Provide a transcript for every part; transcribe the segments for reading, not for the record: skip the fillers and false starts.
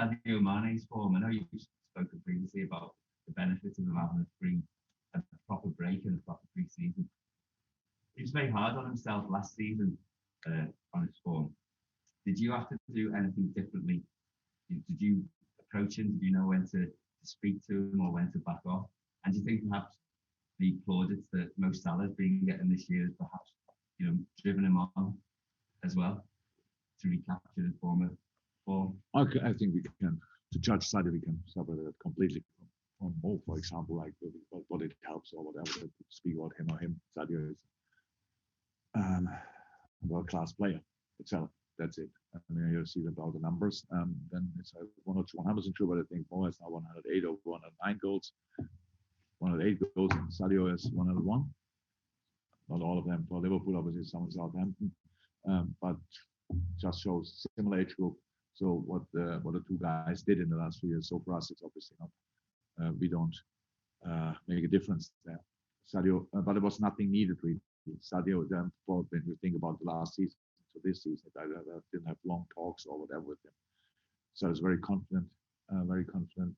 Sadio Mane's form? I know you've spoken previously about the benefits of him having a proper break and a proper pre-season. He was very hard on himself last season on his form. Did you have to do anything differently? Did you approach him? Did you know when to speak to him or when to back off? And do you think perhaps the plaudits that Mo Salah's been getting this year has perhaps driven him on as well to recapture his former form? Okay, I think we can, to judge Sadio, we can separate it completely from Mo, for example, like what it helps or whatever. To speak about him or him, Sadio is a world-class player itself. That's it. I mean, you see about the numbers. Then it's 100% sure, but I think Mo has now 108 or 109 goals. 108 goals, and Sadio has 101. Not all of them for Liverpool, obviously some in Southampton, but just shows similar age group. So what the two guys did in the last few years. So for us, it's obviously not. We don't make a difference there. Sadio, but it was nothing needed really. Sadio, then when you think about the last season to this season, I didn't have long talks or whatever with him. So I was very confident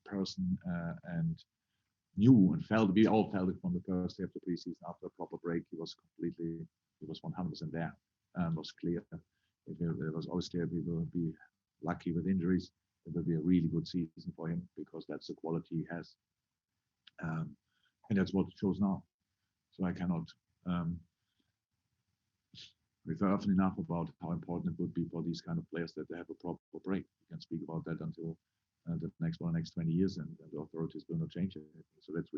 person, and knew and felt. We all felt it from the first day of the preseason. After a proper break, he was 100% there. It was clear. It was always clear we will be lucky with injuries. It will be a really good season for him because that's the quality he has, and that's what it shows now. So I cannot refer often enough about how important it would be for these kind of players that they have a proper break. We can speak about that until the next 20 years, and the authorities will not change anything. So that's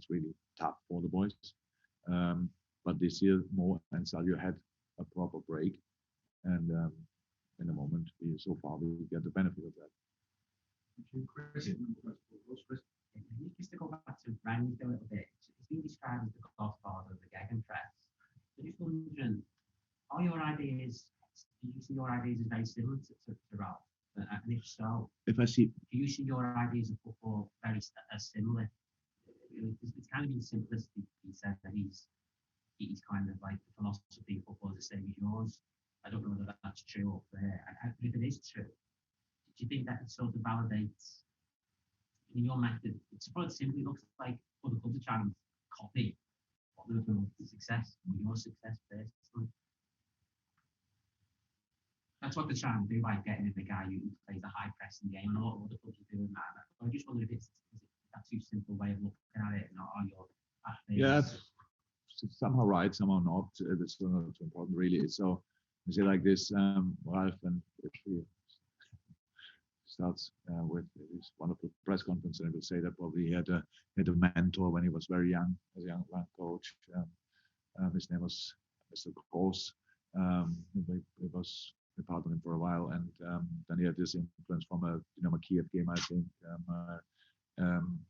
really tough for the boys. But this year, Mo and Sadio had a proper break, and in the moment, so far we get the benefit of that. Chris, just to go back to Rangnick a little bit, he's been described as the godfather of the gegenpress. So just wondering, are your ideas? Do you see your ideas as very similar to Ralph? And if so, do you see your ideas of football very similar? It's kind of in simplicity. He said that he's kind of like the philosophy of football is the same as yours. I don't know whether that's true or fair. If it is true, do you think that it sort of validates in your method? It's probably simply looks like other clubs are trying to copy what Liverpool's success or your success personally. That's what they're trying to do by getting in the guy who plays a high pressing game, and a lot of other clubs are doing that. I just wonder if it's that too simple way of looking at it, and are your somehow right, somehow not. It's not too important, really. So you say like this, Ralph, and if he starts with his wonderful press conference, and I will say that probably he had a mentor when he was very young, as a young coach. His name was Mr. Gross. It was part of him for a while, and then he had this influence from a Kiev game, I think.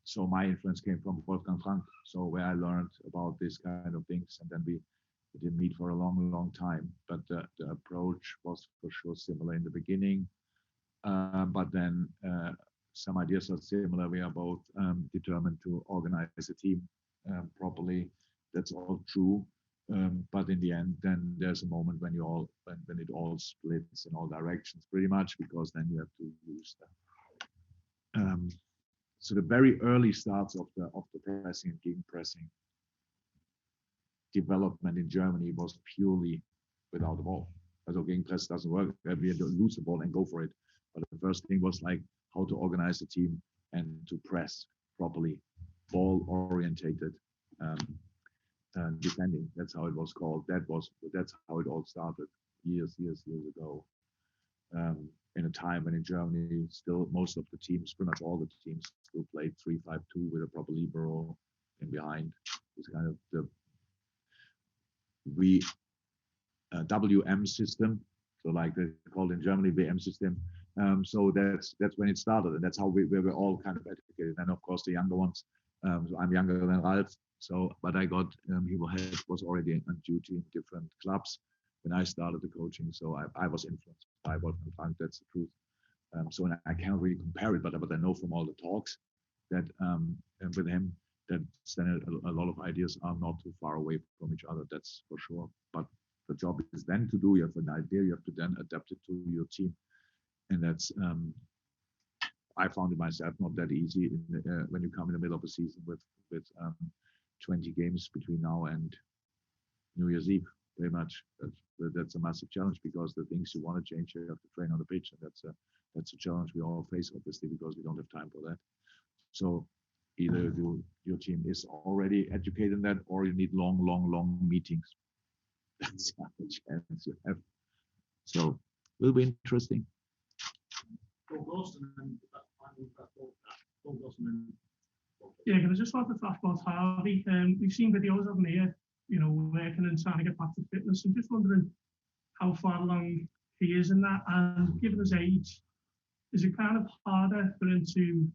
So my influence came from Wolfgang Frank, so where I learned about this kind of things, and then we didn't meet for a long time, but the approach was for sure similar in the beginning, but then some ideas are similar. We are both determined to organize a team properly. That's all true. But in the end, then there's a moment when when it all splits in all directions, pretty much, because then you have to use that. So the very early starts of the pressing and gegenpressing development in Germany was purely without the ball. So gegenpress doesn't work. We had to lose the ball and go for it. But the first thing was like how to organize the team and to press properly, ball orientated. Defending. That's how it was called. That's how it all started years ago. In a time when in Germany still most of the teams, pretty much all the teams, still played 3-5-2 with a proper libero in behind. It's kind of the WM system. So like they called in Germany WM system. So that's when it started, and that's how we were all kind of educated. And of course the younger ones. So I'm younger than Ralph. So, but I got he was already on duty in different clubs when I started the coaching. So I was influenced by Wolfgang Frank. That's the truth. So I can't really compare it, but I know from all the talks that with him that a lot of ideas are not too far away from each other. That's for sure. But the job is then to do. You have an idea. You have to then adapt it to your team, and that's I found it myself not that easy when you come in the middle of a season with 20 games between now and New Year's Eve. Very much. That's a massive challenge because the things you want to change, you have to train on the pitch, and that's a challenge we all face, obviously, because we don't have time for that. So either your team is already educated in that, or you need long meetings. That's the other challenge you have. So will be interesting. Yeah, can I just want to talk about Harvey? We've seen videos of him here, working and trying to get back to fitness. I'm just wondering how far along he is in that, and given his age, is it kind of harder for him to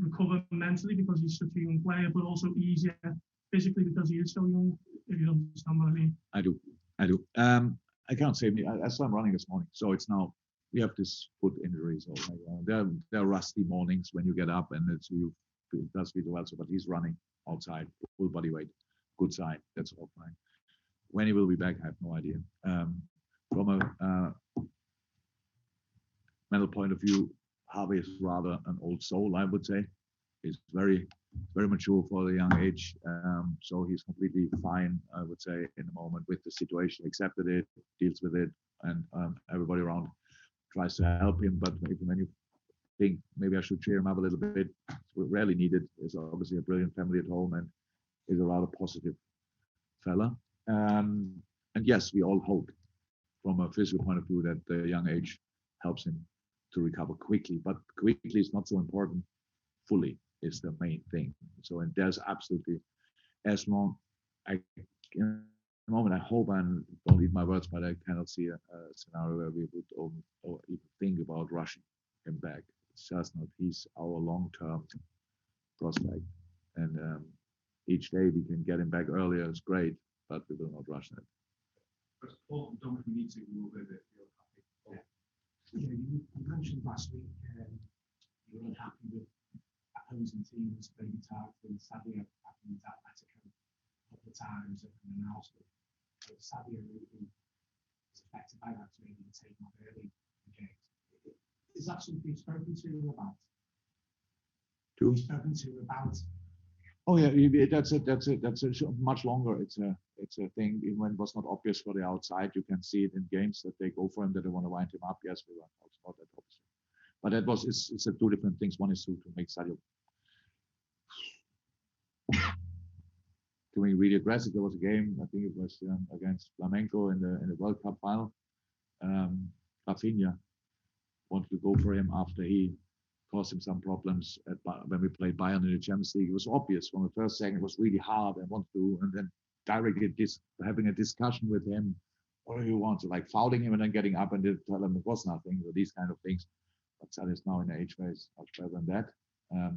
recover mentally because he's such a young player, but also easier physically because he is so young, if you understand what I mean? I do. I can't say, I started running this morning, so it's now, we have this foot injury, so there are rusty mornings when you get up and it does feel well, so, but he's running outside, full body weight, good sign, that's all fine. When he will be back, I have no idea. From a mental point of view, Harvey is rather an old soul, I would say. He's very mature for the young age, so he's completely fine, I would say, in the moment with the situation, accepted it, deals with it, and everybody around tries to help him. But when you think maybe I should cheer him up a little bit, it's rarely needed. He's obviously a brilliant family at home and is a rather positive fella. And yes, we all hope from a physical point of view that the young age helps him to recover quickly, but quickly is not so important. Fully is the main thing. So, and there's absolutely, as long, in the moment, I hope, and don't eat my words, but I cannot see a scenario where we would or even think about rushing him back. It's just not, he's our long-term prospect. And each day we can get him back earlier is great, but we will not rush that. You mentioned last week you were unhappy with opposing teams, maybe targeting Sadio happened at Atletico a couple of times and then Arsenal. Sadio really is affected by that, maybe taking off early in the games. Is that something you've spoken to him about? You've spoken to him about? Oh yeah, that's a much longer. It's a thing. Even when it was not obvious for the outside, you can see it in games that they go for him, that they want to wind him up. Yes, we want to talk about that obviously. But that was it's two different things. One is to make Sadio doing really aggressive. There was a game, I think it was against Flamengo in the World Cup final. Rafinha wanted to go for him after he caused him some problems when we played Bayern in the Champions League. It was obvious from the first second. It was really hard and wanted to, and then directly having a discussion with him. What do you want? So like fouling him and then getting up and tell him it was nothing, or these kind of things. But Sadio is now in an age where he's much better than that.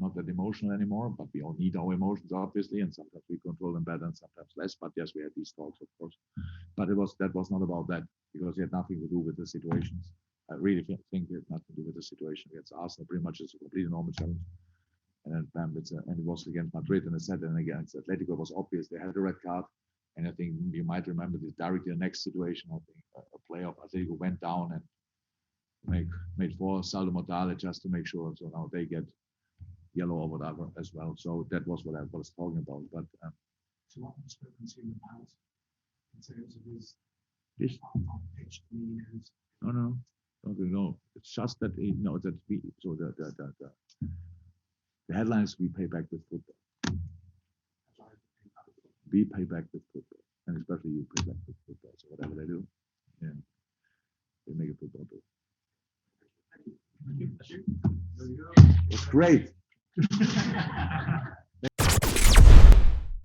Not that emotional anymore, but we all need our emotions, obviously, and sometimes we control them better and sometimes less. But yes, we had these talks, of course. But that was not about that, because it had nothing to do with the situations. I really think it had nothing to do with the situation against Arsenal. Pretty much it's a completely normal challenge. And then bam, and it was against Madrid, and I said, and against Atletico, it was obvious they had a red card. And I think you might remember this directly the next situation. I think a player of Atletico went down and made for Saldo Mortale just to make sure. So now they get yellow or whatever as well. So that was what I was talking about. But so what have you spoken to him about in terms of his pitch demeanors? No. It's just that that we the headlines we pay back with football. We pay back with football, and especially you pay back with football. So whatever they do, yeah, they make a football do. Thank you. It was great.